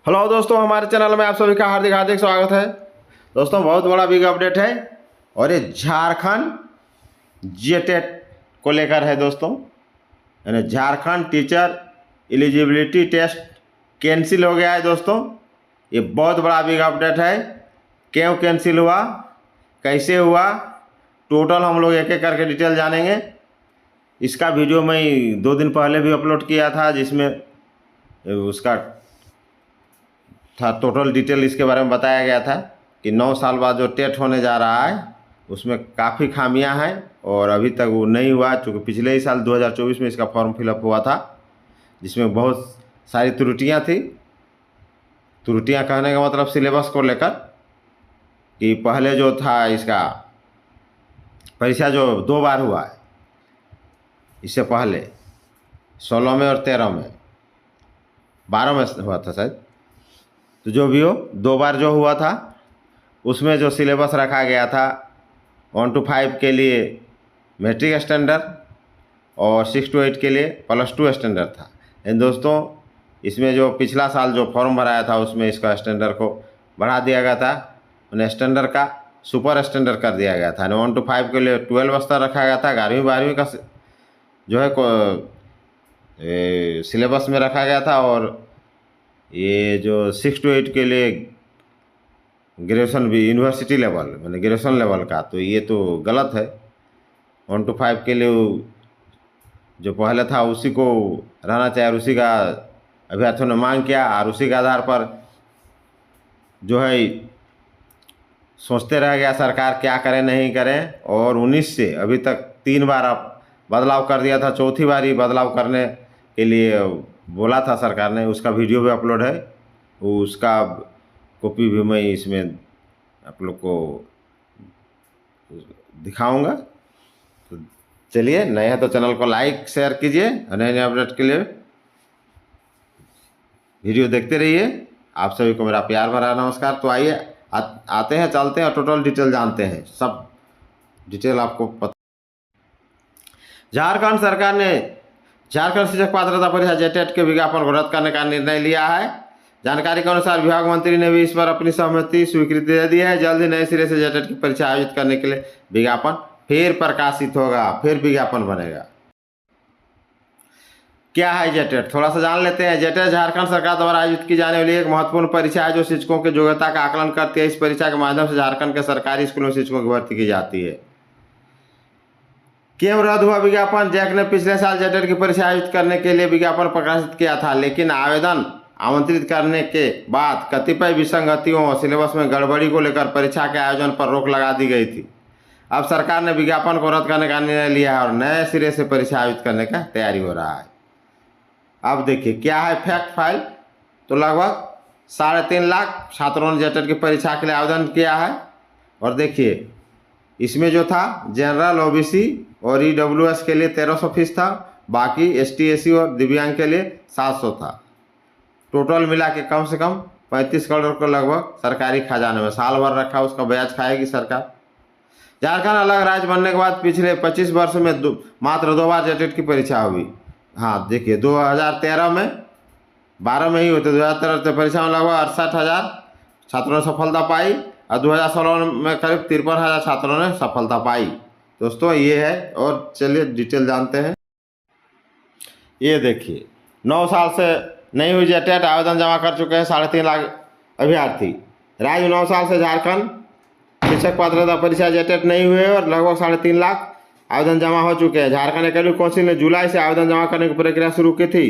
Hello दोस्तों, हमारे channel में आप सभी का हार्दिक हार्दिक स्वागत है। दोस्तों, बहुत बड़ा बिग अपडेट है और ये झारखंड जेटेट को लेकर है। दोस्तों, यानी Jharkhand teacher eligibility test cancel हो गया है। दोस्तों, ये बहुत बड़ा बिग अपडेट है। क्यों कैंसिल हुआ, कैसे हुआ, टोटल हम लोग एक एक करके डिटेल जानेंगे। इसका वीडियो मैं 2 दिन पहले भी अपलोड किया था, जिसमें उसका था टोटल डिटेल इसके बारे में बताया गया था कि 9 साल बाद जो टेट होने जा रहा है उसमें काफ़ी खामियां हैं और अभी तक वो नहीं हुआ। चूँकि पिछले ही साल 2024 में इसका फॉर्म फिलअप हुआ था, जिसमें बहुत सारी त्रुटियां थी। त्रुटियां कहने का मतलब सिलेबस को लेकर कि पहले जो था इसका परीक्षा जो 2 बार हुआ है, इससे पहले 16 में और 13 में, 12 में हुआ था शायद। तो जो भी हो, 2 बार जो हुआ था उसमें जो सिलेबस रखा गया था 1 to 5 के लिए मैट्रिक स्टैंडर्ड और 6 to 8 के लिए +2 स्टैंडर्ड था। इन दोस्तों, इसमें जो पिछला साल जो फॉर्म भराया था उसमें इसका स्टैंडर्ड को बढ़ा दिया गया था, उन्हें स्टैंडर्ड का सुपर स्टैंडर्ड कर दिया गया था। 1 to 5 के लिए 12 स्तर रखा गया था, 11वीं 12वीं का जो है सिलेबस में रखा गया था। और ये जो 6 to 8 के लिए ग्रेजुएशन भी यूनिवर्सिटी लेवल, मैंने ग्रेजुएशन लेवल का, तो ये तो गलत है। 1 to 5 के लिए जो पहले था उसी को रहना चाहिए, उसी का अभ्यर्थियों ने मांग किया और उसी के आधार पर जो है सोचते रह गया सरकार क्या करें नहीं करें। और 19 से अभी तक 3 बार अब बदलाव कर दिया था, चौथी बार ही बदलाव करने के लिए बोला था सरकार ने। उसका वीडियो भी अपलोड है, उसका कॉपी भी मैं इसमें आप लोग को दिखाऊंगा। तो चलिए, नए हैं तो चैनल को लाइक शेयर कीजिए और नए नए अपडेट के लिए वीडियो देखते रहिए। आप सभी को मेरा प्यार भरा नमस्कार। तो आइए आते हैं, चलते हैं और टोटल डिटेल जानते हैं। सब डिटेल आपको पता। झारखंड सरकार ने झारखंड शिक्षक पात्रता परीक्षा जेटेट के विज्ञापन को रद्द करने का निर्णय लिया है। जानकारी के अनुसार विभाग मंत्री ने भी इस पर अपनी सहमति स्वीकृति दे दी है। जल्द ही नए सिरे से जेटेट की परीक्षा आयोजित करने के लिए विज्ञापन फिर प्रकाशित होगा, फिर विज्ञापन बनेगा। क्या है जेटेट, थोड़ा सा जान लेते हैं। जेटेट झारखंड सरकार द्वारा आयोजित की जाने वाली एक महत्वपूर्ण परीक्षा है जो शिक्षकों की योग्यता का आकलन करती है। इस परीक्षा के माध्यम से झारखंड के सरकारी स्कूलों में शिक्षकों की भर्ती की जाती है। क्यों रद्द हुआ विज्ञापन? जैक ने पिछले साल जेटेट की परीक्षा आयोजित करने के लिए विज्ञापन प्रकाशित किया था, लेकिन आवेदन आमंत्रित करने के बाद कतिपय विसंगतियों और सिलेबस में गड़बड़ी को लेकर परीक्षा के आयोजन पर रोक लगा दी गई थी। अब सरकार ने विज्ञापन को रद्द करने का निर्णय लिया है और नए सिरे से परीक्षा आयोजित करने का तैयारी हो रहा है। अब देखिए क्या है फैक्ट फाइल। तो लगभग 3.5 लाख छात्रों ने जेटेट की परीक्षा के लिए आवेदन किया है। और देखिए इसमें जो था जनरल, ओबीसी और ईडब्ल्यूएस के लिए 1300 फीस था, बाकी एसटी, एसी और दिव्यांग के लिए 700 था। टोटल मिला के कम से कम 35 करोड़ को लगभग सरकारी खजाने में साल भर रखा, उसका ब्याज खाएगी सरकार। झारखंड अलग राज्य बनने के बाद पिछले 25 वर्ष में मात्र 2 बार जेटेट की परीक्षा हुई। हाँ देखिए, 2013 में 12 में ही होते, 2013 परीक्षा में लगभग 68,000 छात्रों ने सफलता पाई और 2016 में करीब 53,000 छात्रों ने सफलता पाई। दोस्तों ये है। और चलिए डिटेल जानते हैं। ये देखिए 9 साल से नहीं हुई जेटेट, आवेदन जमा कर चुके हैं 3.5 लाख अभ्यर्थी। राज्य में 9 साल से झारखंड शिक्षक पात्रता परीक्षा जेटेट नहीं हुए और लगभग 3.5 लाख आवेदन जमा हो चुके हैं। झारखंड एकेडमिक काउंसिल ने जुलाई से आवेदन जमा करने की प्रक्रिया शुरू की थी।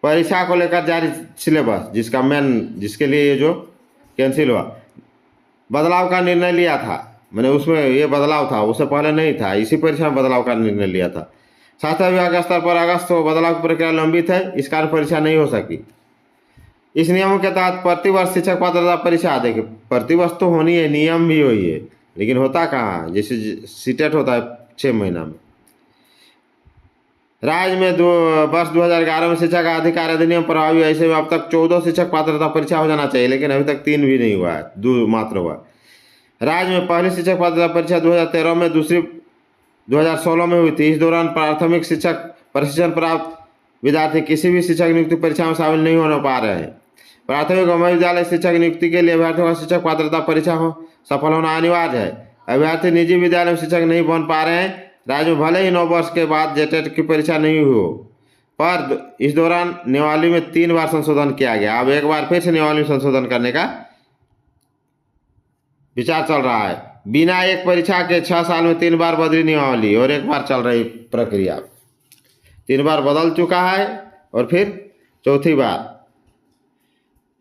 परीक्षा को लेकर जारी सिलेबस जिसके लिए ये जो कैंसिल हुआ, बदलाव का निर्णय लिया था। मैंने उसमें ये बदलाव था, उससे पहले नहीं था। इसी परीक्षा में बदलाव का निर्णय लिया था। स्वास्थ्य विभाग के स्तर पर अगस्त को बदलाव की प्रक्रिया लंबित है, इस कारण परीक्षा नहीं हो सकी। इस नियमों के तहत प्रतिवर्ष शिक्षक पात्रता परीक्षा, देखिए प्रतिवर्ष तो होनी है, नियम भी वही है, लेकिन होता कहाँ, जैसे सीटेट होता है 6 महीना में। राज्य में वर्ष 2011 में शिक्षा का अधिकार अधिनियम प्रभावी है। ऐसे में अब तक 14 शिक्षक पात्रता परीक्षा हो जाना चाहिए, लेकिन अभी तक 3 भी नहीं हुआ है, 2 मात्र हुआ। राज्य में पहली शिक्षक पात्रता परीक्षा 2013 में, दूसरी 2016 में हुई थी। इस दौरान प्राथमिक शिक्षक प्रशिक्षण प्राप्त विद्यार्थी किसी भी शिक्षक नियुक्ति परीक्षा में शामिल नहीं होने पा रहे हैं। प्राथमिक व महाविद्यालय शिक्षक नियुक्ति के लिए अभ्यर्थियों का शिक्षक पात्रता परीक्षा हो सफल होना अनिवार्य है। अभ्यर्थी निजी विद्यालय में शिक्षक नहीं बन पा रहे हैं, राज्य में भले ही 9 वर्ष के बाद जेटेट की परीक्षा नहीं हुई हो, पर इस दौरान नियमावली में 3 बार संशोधन किया गया। अब एक बार फिर से नियमावली में संशोधन करने का विचार चल रहा है। बिना एक परीक्षा के 6 साल में 3 बार बदली नियमावली और एक बार चल रही प्रक्रिया। 3 बार बदल चुका है और फिर चौथी बार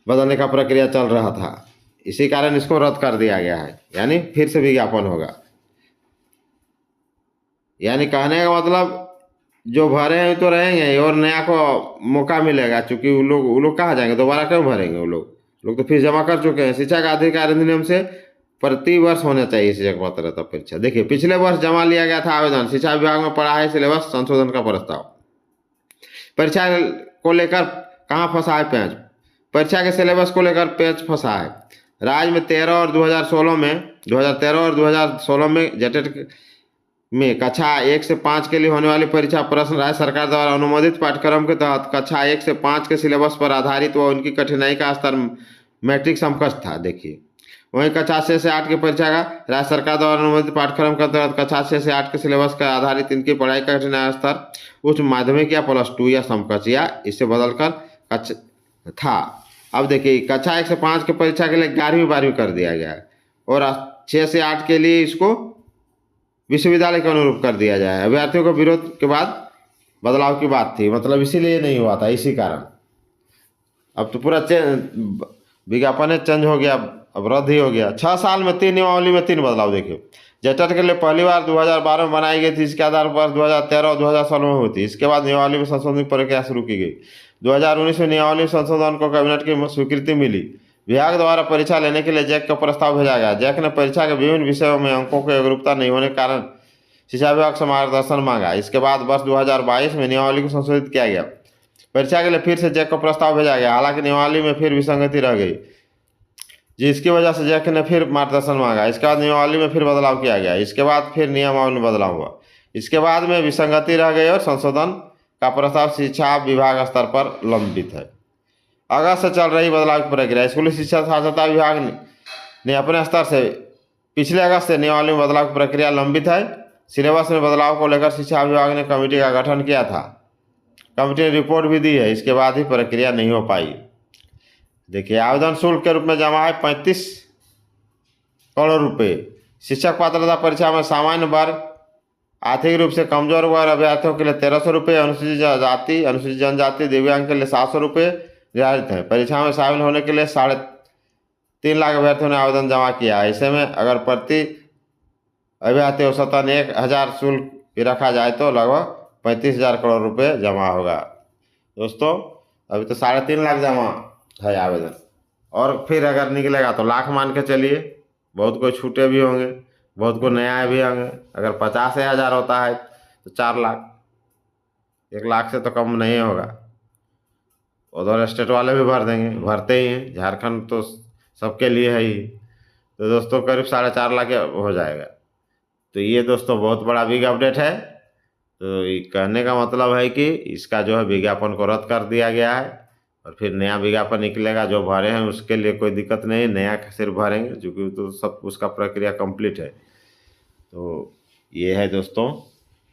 बदलने का प्रक्रिया चल रहा था, इसी कारण इसको रद्द कर दिया गया है, यानी फिर से विज्ञापन होगा। यानी कहने का मतलब जो भरे हैं तो रहेंगे और नया को मौका मिलेगा, क्योंकि वो लोग कहाँ जाएंगे, दोबारा क्यों भरेंगे? वो लोग तो फीस जमा कर चुके हैं। शिक्षा का अधिकार अधिनियम से प्रति वर्ष होना चाहिए शिक्षक पात्रता परीक्षा। देखिए, पिछले वर्ष जमा लिया गया था आवेदन, शिक्षा विभाग में पड़ा है सिलेबस संशोधन का प्रस्ताव। परीक्षा को लेकर कहाँ फंसा है पेंच? परीक्षा के सिलेबस को लेकर पेंच फंसा है। राज्य में 2013 और 2016 में जेटेट में कक्षा 1 से 5 के लिए होने वाली परीक्षा प्रश्न राज्य सरकार द्वारा अनुमोदित पाठ्यक्रम के तहत कक्षा 1 से 5 के सिलेबस पर आधारित व उनकी कठिनाई का स्तर मैट्रिक समकक्ष था। देखिए, वहीं कक्षा 6 से 8 की परीक्षा का राज्य सरकार द्वारा अनुमोदित पाठ्यक्रम के तहत कक्षा 6 से 8 के सिलेबस का आधारित इनकी पढ़ाई का कठिनाई स्तर उच्च माध्यमिक या +2 या समकक्ष या इससे बदलकर था। अब देखिए, कक्षा 1 से 5 की परीक्षा के लिए 11वीं 12वीं कर दिया गया है और 6 से 8 के लिए इसको विश्वविद्यालय के अनुरूप कर दिया जाए। अभ्यर्थियों को विरोध के बाद बदलाव की बात थी, मतलब इसीलिए नहीं हुआ था, इसी कारण। अब तो पूरा विज्ञापन चेंज हो गया, अब रद्द ही हो गया। 6 साल में 3 नियमावली में 3 बदलाव। देखिए, जेटेट के लिए पहली बार 2012 में बनाई गई थी, इसके आधार पर 2013 और 2016 में हुई थी। इसके बाद नियमावली में संशोधन की प्रक्रिया शुरू की गई। 2019 में नियमावली संशोधन को कैबिनेट की स्वीकृति मिली। विभाग द्वारा परीक्षा लेने के लिए जैक का प्रस्ताव भेजा गया। जैक ने परीक्षा के विभिन्न विषयों में अंकों की एकरूपता नहीं होने के कारण शिक्षा विभाग से मार्गदर्शन मांगा। इसके बाद वर्ष 2022 में नियमावली को संशोधित किया गया। परीक्षा के लिए फिर से जैक का प्रस्ताव भेजा गया, हालांकि नियमावली में फिर विसंगति रह गई, जिसकी वजह से जैक ने फिर मार्गदर्शन मांगा। इसके बाद नियमावली में फिर बदलाव किया गया। इसके बाद फिर नियमावली में बदलाव हुआ। इसके बाद में विसंगति रह गई और संशोधन का प्रस्ताव शिक्षा विभाग स्तर पर लंबित है। अगस्त से चल रही बदलाव की प्रक्रिया। स्कूली शिक्षा साक्षरता विभाग ने अपने स्तर से पिछले अगस्त से नियमावली में बदलाव की प्रक्रिया लंबित है। सिलेबस में बदलाव को लेकर शिक्षा विभाग ने कमेटी का गठन किया था। कमेटी ने रिपोर्ट भी दी है, इसके बाद ही प्रक्रिया नहीं हो पाई। देखिए, आवेदन शुल्क के रूप में जमा है 35 करोड़ रुपये। शिक्षक पात्रता परीक्षा में सामान्य वर्ग, आर्थिक रूप से कमजोर वर्ग अभ्यर्थियों के लिए 1300 रुपये, अनुसूचित जाति, अनुसूचित जनजाति, दिव्यांग के लिए 700 रुपये निर्धारित है। परीक्षा में शामिल होने के लिए 3.5 लाख अभ्यर्थियों ने आवेदन जमा किया है। ऐसे में अगर प्रति अभ्यर्थी औसतन 1000 शुल्क भी रखा जाए तो लगभग 35,000 करोड़ रुपये जमा होगा। दोस्तों, अभी तो 3.5 लाख जमा है आवेदन, और फिर अगर निकलेगा तो लाख मान के चलिए। बहुत को छूटे भी होंगे, बहुत को नया भी होंगे। अगर 50,000 होता है तो 4 लाख, 1 लाख से तो कम नहीं होगा। उधर स्टेट वाले भी भर देंगे, भरते ही हैं। झारखंड तो सबके लिए है ही। तो दोस्तों, करीब 4.5 लाख हो जाएगा। तो ये दोस्तों बहुत बड़ा बिग अपडेट है। तो ये कहने का मतलब है कि इसका जो है विज्ञापन को रद्द कर दिया गया है और फिर नया विज्ञापन निकलेगा। जो भरे हैं उसके लिए कोई दिक्कत नहीं, नया सिर्फ भरेंगे, क्योंकि तो सब उसका प्रक्रिया कंप्लीट है। तो ये है दोस्तों,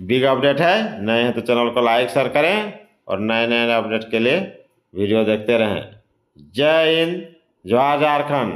बिग अपडेट है। नए हैं तो चैनल को लाइक शेयर करें और नए नए अपडेट के लिए वीडियो देखते रहें। जय हिंद, जय झारखंड।